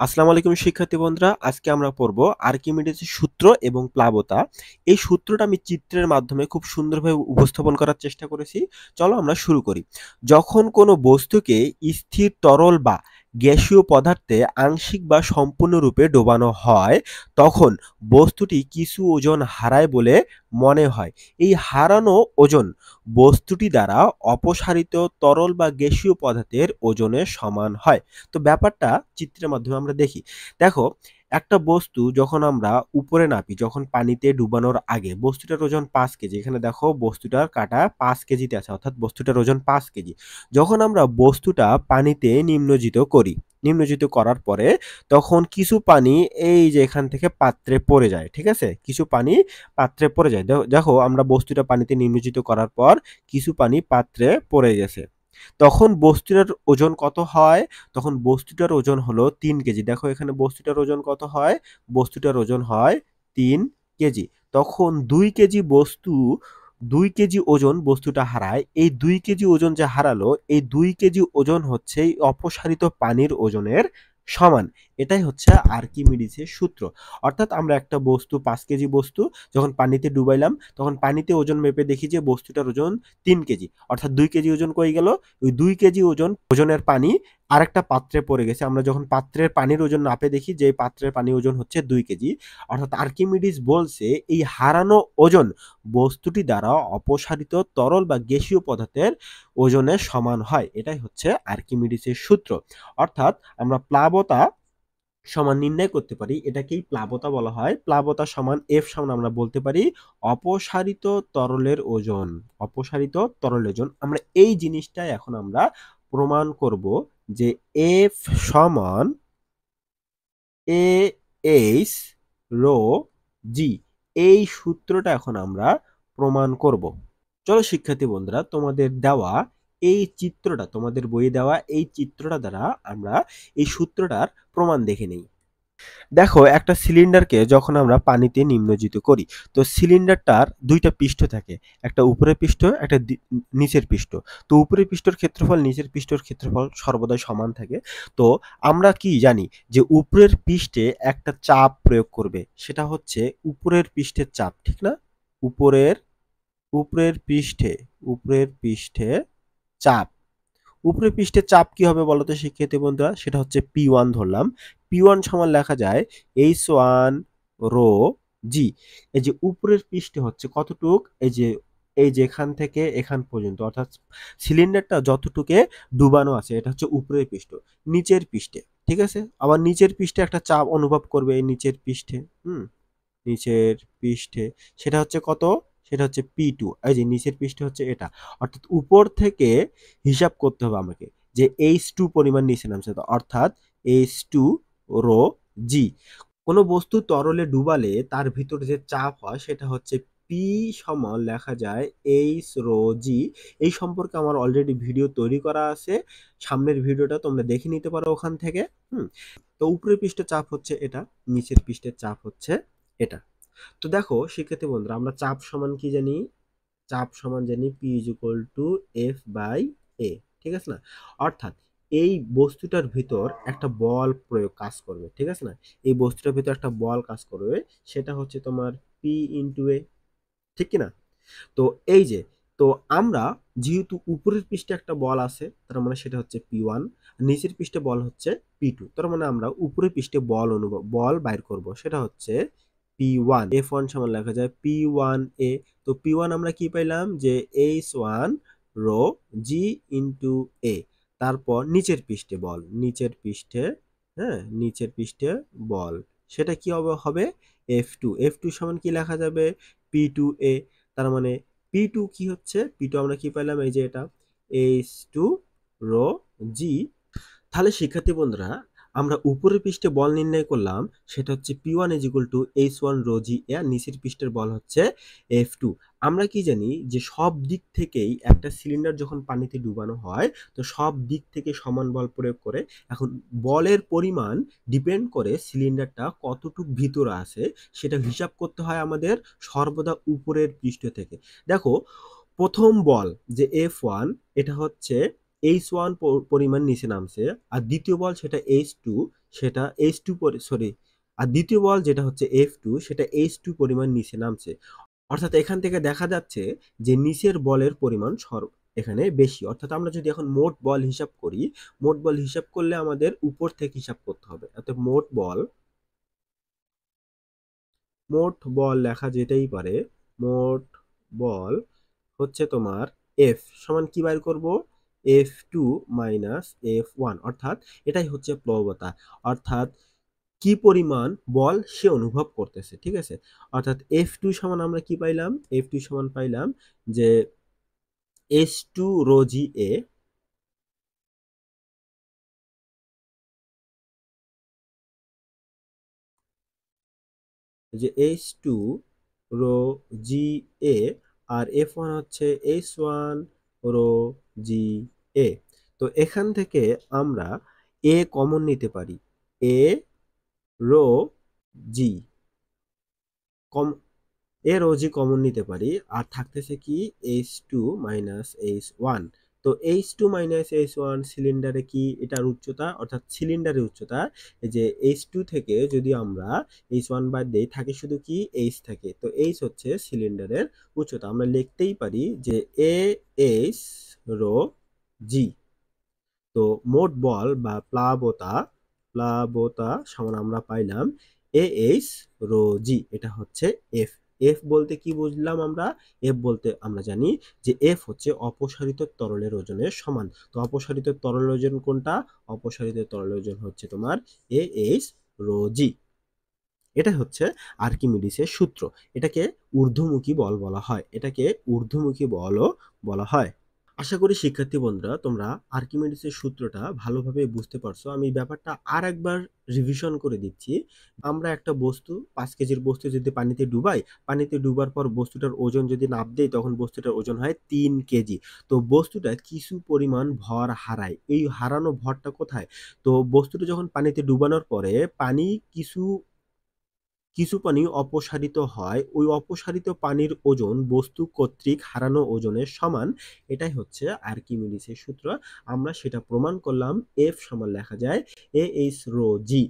আসসালামু আলাইকুম শিক্ষার্থী বন্ধুরা, আজকে আমরা পড়ব আর্কিমিডিসের সূত্র এবং প্লাবতা। এই সূত্রটা আমি চিত্রের মাধ্যমে খুব সুন্দরভাবে উপস্থাপন করার চেষ্টা করেছি। চলো আমরা শুরু করি। যখন কোনো বস্তুকে স্থির তরল বা গ্যাসীয় পদার্থে আংশিক বা সম্পূর্ণরূপে ডোবানো হয়, তখন বস্তুটি কিছু ওজন হারায় বলে মনে হয়। এই হারানো ওজন বস্তুটি দ্বারা অপসারিত তরল বা গ্যাসীয় পদার্থের ওজনের সমান হয়। তো ব্যাপারটা চিত্রের মাধ্যমে আমরা দেখি। দেখো, একটা বস্তু যখন আমরা উপরে নাপি, যখন পানিতে ডুবানোর আগে বস্তুটার ওজন 5 কেজি। এখানে দেখো বস্তুটার কাটা 5 কেজিতে আছে, অর্থাৎ বস্তুটার ওজন 5 কেজি। যখন আমরা বস্তুটা পানিতে নিমজ্জিত করার পরে তখন কিছু পানি এই যে এখান থেকে পাত্রে পড়ে যায়। ঠিক আছে? কিছু পানি পাত্রে পড়ে যায়। দেখো আমরা বস্তুটা পানিতে নিমজ্জিত করার পর কিছু পানি পাত্রে পড়ে গেছে। তখন বস্তুটার ওজন কত হয়? তখন বস্তুটার ওজন হলো 3 কেজি। দেখো এখানে বস্তুটার ওজন কত হয়? বস্তুটার ওজন হয় 3 কেজি। তখন 2 কেজি ওজন বস্তুটা হারায়। এই 2 কেজি ওজন যে হারালো, এই 2 কেজি ওজন হচ্ছে এই অপসারিত পানির ওজনের সমান। এটাই হচ্ছে আর্কিমিডিসের সূত্র। অর্থাৎ আমরা একটা বস্তু 5 কেজি বস্তু যখন পানিতে ডুবাইলাম, তখন পানিতে ওজন মেপে দেখি যে বস্তুটার ওজন 3 কেজি। অর্থাৎ 2 কেজি ওজন কই গেল? ওই 2 কেজি ওজনের পানি আরেকটা পাত্রে পড়ে গেছে। আমরা যখন পাত্রের পানির ওজন নাপে দেখি যে এই পাত্রের পানির ওজন হচ্ছে 2 কেজি। অর্থাৎ আর্কিমিডিস বলছে এই হারানো ওজন বস্তুটি দ্বারা অপসারিত তরল বা গ্যাসীয় পদার্থের ওজনের সমান হয়। এটাই হচ্ছে আর্কিমিডিসের সূত্র। অর্থাৎ আমরা প্লাবতা সমান নির্ণয় করতে পারি, এটাকেই প্লাবতা বলা হয়। প্লাবতা সমান এফ সমান আমরা বলতে পারি অপসারিত তরলের ওজন। অপসারিত তরলের ওজন, আমরা এই জিনিসটাই এখন আমরা প্রমাণ করব যে এফ সমান এ এইচ রো জি। এই সূত্রটা এখন আমরা প্রমাণ করব। চলো শিক্ষার্থী বন্ধুরা, তোমাদের দেওয়া এই চিত্রটা, তোমাদের বইয়ে দেওয়া এই চিত্রটা দ্বারা আমরা এই সূত্রটার প্রমাণ দেখে নেই। দেখো, একটা সিলিন্ডারকে যখন আমরা পানিতে নিমজ্জিত করি, তো সিলিন্ডারটার দুইটা পৃষ্ঠ থাকে, একটা উপরের পৃষ্ঠ, একটা নিচের পৃষ্ঠ। তো উপরের পৃষ্ঠের ক্ষেত্রফল নিচের পৃষ্ঠের ক্ষেত্রফল সর্বদাই সমান থাকে। তো আমরা কি জানি যে উপরের পৃষ্ঠে একটা চাপ প্রয়োগ করবে, সেটা হচ্ছে উপরের পৃষ্ঠের চাপ, ঠিক না? উপরের উপরের পৃষ্ঠে উপরের পৃষ্ঠে চাপ। উপরের পৃষ্ঠের চাপ কি হবে বলতো শিক্ষার্থী বন্ধুরা? সেটা হচ্ছে P1 ধরলাম। P1 সমান লেখা যায় H1 রো জি। এই যে উপরের পৃষ্ঠে হচ্ছে কতটুক? এই যে এখান থেকে এখান পর্যন্ত, অর্থাৎ সিলিন্ডারটা যতটুকে ডুবানো আছে এটা হচ্ছে উপরের পৃষ্ঠ। নিচের পৃষ্ঠে, ঠিক আছে? আবার নিচের পৃষ্ঠে একটা চাপ অনুভব করবে এই নিচের পৃষ্ঠে। নিচের পৃষ্ঠে সেটা হচ্ছে কত? সেটা হচ্ছে P2। এই যে নিচের পৃষ্ঠে হচ্ছে এটা। অর্থাৎ উপর থেকে হিসাব করতে হবে আমাকে যে H2 পরিমাণ নিচে নামছে, অর্থাৎ H2 রো জি। কোনো বস্তু তরলে ডুবালে তার ভিতরে যে চাপ হয় সেটা হচ্ছে P সমান লেখা যায় H রো জি। এই সম্পর্কে আমার অলরেডি ভিডিও তৈরি করা আছে। সামনের ভিডিওটা তোমরা দেখে নিতে পারো ওখান থেকে। হুম তো উপরের পৃষ্ঠের চাপ হচ্ছে এটা, নিচের পৃষ্ঠের চাপ হচ্ছে এটা। তো দেখো শিক্ষার্থী বন্ধুরা, আমরা চাপ সমান কি জানি? চাপ সমান জানি P is equal to F by A। ঠিক আছে না? অর্থাৎ এই বস্তুটার ভিতর একটা বল প্রয়োগ কাজ করবে, ঠিক আছে না? এই বস্তুটার ভিতর একটা বল কাজ করবে, সেটা হচ্ছে তোমার P ইন্টু A, ঠিক কি না? তো এই যে, তো আমরা যেহেতু উপরের পৃষ্ঠে একটা বল আছে, তার মানে সেটা হচ্ছে P1, নিচের পৃষ্ঠে বল হচ্ছে P2। তার মানে আমরা উপরের পৃষ্ঠে বল বাইর করব, সেটা হচ্ছে P1। F1 সমান লেখা যায় P1A। তো P1 আমরা কি পাইলাম? যে H1 rho G into A। তারপর নিচের পৃষ্ঠে বল, নিচের পৃষ্ঠে বল, সেটা কি হবে? F2। F2 সমান কি লেখা যাবে? P2A। তার মানে P2 কি হচ্ছে? P2 আমরা কি পাইলাম? এই যে এটা H2 রো জি। তাহলে শিক্ষার্থী বন্ধুরা, আমরা উপরের পৃষ্ঠে বল নির্ণয় করলাম, সেটা হচ্ছে P1 is equal to H1 rho g, আর নিচের পৃষ্ঠের বল হচ্ছে F2। আমরা কি জানি যে সব দিক থেকেই একটা সিলিন্ডার যখন পানিতে ডুবানো হয়, তো সব দিক থেকে সমান বল প্রয়োগ করে। এখন বলের পরিমাণ ডিপেন্ড করে সিলিন্ডারটা কতটুক ভিতরে আছে, সেটা হিসাব করতে হয় আমাদের সর্বদা উপরের পৃষ্ঠ থেকে। দেখো, প্রথম বল যে F1, এটা হচ্ছে H1 পরিমাণ নিচে নামছে, আর দ্বিতীয় বল সেটা H2, সেটা H2 সরি, আর দ্বিতীয় বল যেটা হচ্ছে F2 সেটা H2 পরিমাণ নিচে নামছে। অর্থাৎ এখান থেকে দেখা যাচ্ছে যে নিচের বলের পরিমাণ এখানে বেশি। অর্থাৎ আমরা যদি এখন মোট বল হিসাব করি, মোট বল হিসাব করলে আমাদের উপর থেকে হিসাব করতে হবে। অর্থাৎ মোট বল লেখা যেতেই পারে। মোট বল হচ্ছে তোমার F সমান কি বাইর করব? F2 মাইনাস F1, অর্থাৎ এটাই হচ্ছে প্লবতা। অর্থাৎ কি পরিমাণ বল সে অনুভব করতেছে, ঠিক আছে? অর্থাৎ F2 সমান আমরা কি পাইলাম? F2 সমান পাইলাম যে H2 রো জি এ, যে H2 রো জি এ, আর F1 হচ্ছে H1 রো জি এ। তো এখান থেকে আমরা এ কমন নিতে পারি। এ রো জি কম, এর ওজি কমন নিতে পারি, আর থাকতেছে কি H2 মাইনাস H1। তো H2 মাইনাস H1 সিলিন্ডারে কি এটার উচ্চতা, অর্থাৎ সিলিন্ডারের উচ্চতা। এই যে H2 থেকে যদি আমরা H1 বাদ দেই থাকে শুধু কি H থাকে, তো H হচ্ছে সিলিন্ডারের উচ্চতা। আমরা লিখতেই পারি যে AH রো জি। তো মোট বল বা প্লাবতা সমান আমরা পাইলাম AH রো জি, এটা হচ্ছে এফ। এফ বলতে কি বুঝলাম আমরা? এফ বলতে আমরা জানি যে এফ হচ্ছে অপসারিত তরলের ওজনের সমান। তো অপসারিত তরলের ওজন কোনটা? অপসারিত তরলের ওজন হচ্ছে তোমার AH রো জি। এটা হচ্ছে আর্কিমিডিসের সূত্র। এটাকে ঊর্ধ্বমুখী বল বলা হয়। এটাকে ঊর্ধ্বমুখী বলও বলা হয়। আশা করি শিক্ষার্থী বন্ধুরা তোমরা আর্কিমিডিসের সূত্রটা ভালোভাবে বুঝতে পারছো। আমি ব্যাপারটা আরেকবার রিভিশন করে দিচ্ছি। আমরা একটা বস্তু 5 কেজির বস্তু যদি পানিতে ডুবাই, পানিতে ডুবার পর বস্তুটার ওজন যদি নাপ দেই তখন বস্তুটার ওজন হয় 3 কেজি। তো বস্তুটা কিছু পরিমাণ ভর হারায়। এই হারানো ভরটা কোথায়? তো বস্তুটা যখন পানিতে ডুবানোর পরে পানি কিছু পানি অপসারিত হয়, ওই অপসারিত পানির ওজন বস্তু কর্তৃক হারানো ওজনের সমান। এটাই হচ্ছে আর্কিমিডিসের সূত্র। আমরা সেটা প্রমাণ করলাম। এফ সমান লেখা যায় AH রো জি।